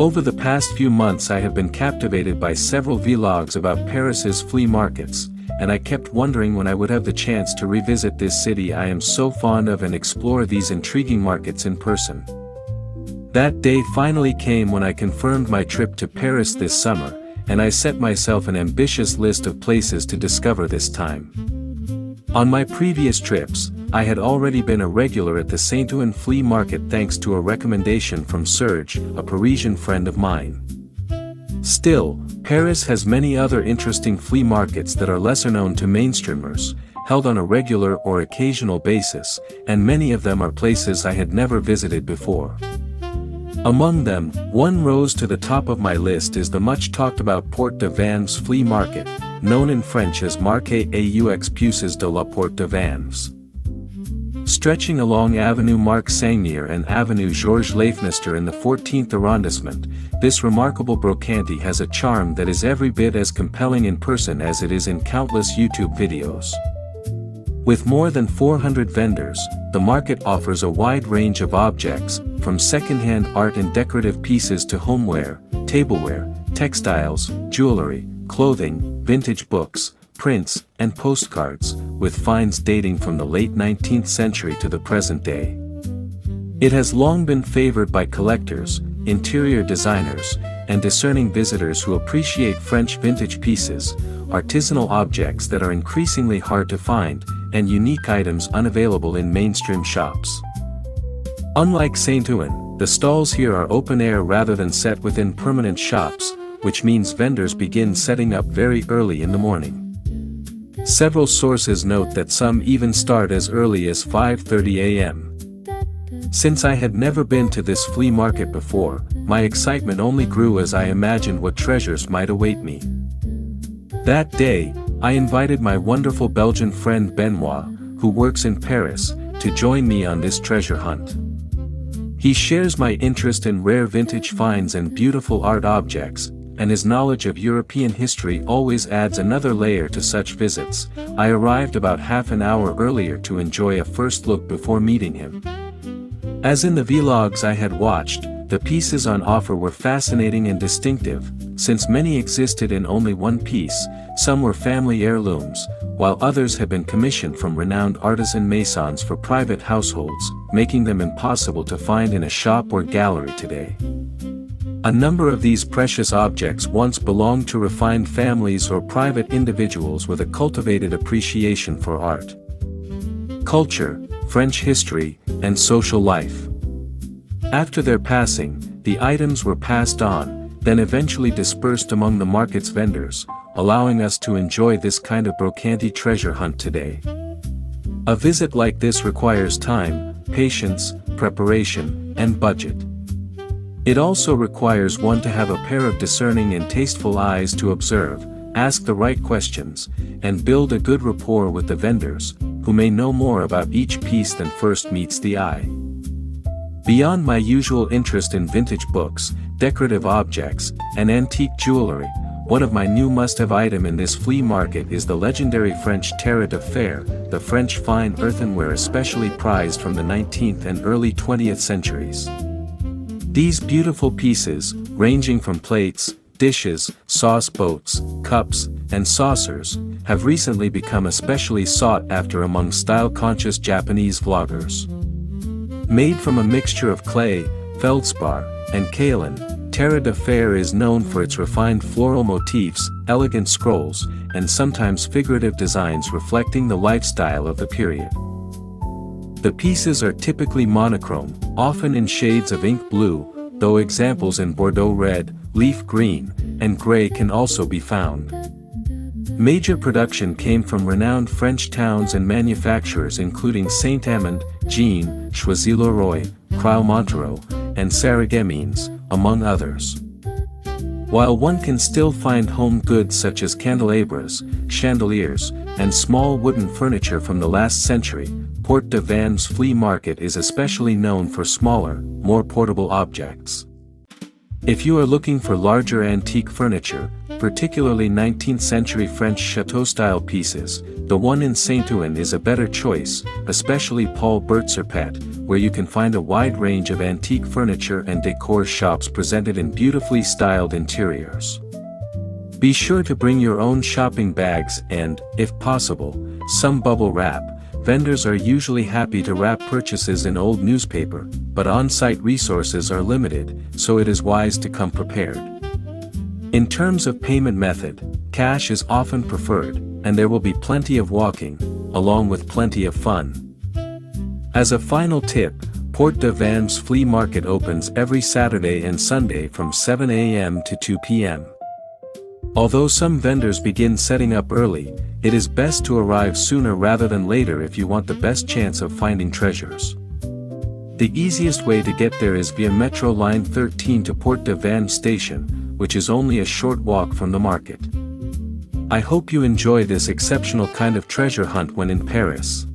Over the past few months I have been captivated by several vlogs about Paris's flea markets, and I kept wondering when I would have the chance to revisit this city I am so fond of and explore these intriguing markets in person. That day finally came when I confirmed my trip to Paris this summer, and I set myself an ambitious list of places to discover this time. On my previous trips, I had already been a regular at the Saint-Ouen flea market thanks to a recommendation from Serge, a Parisian friend of mine. Still, Paris has many other interesting flea markets that are lesser known to mainstreamers, held on a regular or occasional basis, and many of them are places I had never visited before. Among them, one rose to the top of my list is the much talked about Porte de Vanves flea market, known in French as Marché aux Puces de la Porte de Vanves. Stretching along Avenue Marc Sangnier and Avenue Georges Lafnister in the 14th arrondissement, this remarkable Brocante has a charm that is every bit as compelling in person as it is in countless YouTube videos. With more than 400 vendors, the market offers a wide range of objects, from second-hand art and decorative pieces to homeware, tableware, textiles, jewelry, clothing, vintage books, prints, and postcards, with finds dating from the late 19th century to the present day. It has long been favored by collectors, interior designers, and discerning visitors who appreciate French vintage pieces, artisanal objects that are increasingly hard to find, and unique items unavailable in mainstream shops. Unlike Saint-Ouen, the stalls here are open-air rather than set within permanent shops, which means vendors begin setting up very early in the morning. Several sources note that some even start as early as 5:30 a.m. Since I had never been to this flea market before, my excitement only grew as I imagined what treasures might await me. That day, I invited my wonderful Belgian friend Benoit, who works in Paris, to join me on this treasure hunt. He shares my interest in rare vintage finds and beautiful art objects, and his knowledge of European history always adds another layer to such visits. I arrived about half an hour earlier to enjoy a first look before meeting him. As in the vlogs I had watched, the pieces on offer were fascinating and distinctive, since many existed in only one piece. Some were family heirlooms, while others had been commissioned from renowned artisan masons for private households, making them impossible to find in a shop or gallery today. A number of these precious objects once belonged to refined families or private individuals with a cultivated appreciation for art, culture, French history, and social life. After their passing, the items were passed on, then eventually dispersed among the market's vendors, allowing us to enjoy this kind of Brocante treasure hunt today. A visit like this requires time, patience, preparation, and budget. It also requires one to have a pair of discerning and tasteful eyes to observe, ask the right questions, and build a good rapport with the vendors, who may know more about each piece than first meets the eye. Beyond my usual interest in vintage books, decorative objects, and antique jewelry, one of my new must-have items in this flea market is the legendary French terre de fer, the French fine earthenware especially prized from the 19th and early 20th centuries. These beautiful pieces, ranging from plates, dishes, sauce boats, cups, and saucers, have recently become especially sought after among style-conscious Japanese vloggers. Made from a mixture of clay, feldspar, and kaolin, terre de fer is known for its refined floral motifs, elegant scrolls, and sometimes figurative designs reflecting the lifestyle of the period. The pieces are typically monochrome, often in shades of ink blue, though examples in Bordeaux red, leaf green, and gray can also be found. Major production came from renowned French towns and manufacturers including Saint-Amand, Jean, Choisy-le-Roi, Creux-Montereau, and Sarreguemines, among others. While one can still find home goods such as candelabras, chandeliers, and small wooden furniture from the last century, Porte de Vanves flea market is especially known for smaller, more portable objects. If you are looking for larger antique furniture, particularly 19th century French chateau-style pieces, the one in Saint-Ouen is a better choice, especially Paul Bertzerpet, where you can find a wide range of antique furniture and decor shops presented in beautifully styled interiors. Be sure to bring your own shopping bags and, if possible, some bubble wrap. Vendors are usually happy to wrap purchases in old newspaper, but on-site resources are limited, so it is wise to come prepared. In terms of payment method, cash is often preferred, and there will be plenty of walking, along with plenty of fun. As a final tip, Porte de Vanves Flea Market opens every Saturday and Sunday from 7 a.m. to 2 p.m. Although some vendors begin setting up early, it is best to arrive sooner rather than later if you want the best chance of finding treasures. The easiest way to get there is via Metro Line 13 to Porte de Vanves station, which is only a short walk from the market. I hope you enjoy this exceptional kind of treasure hunt when in Paris.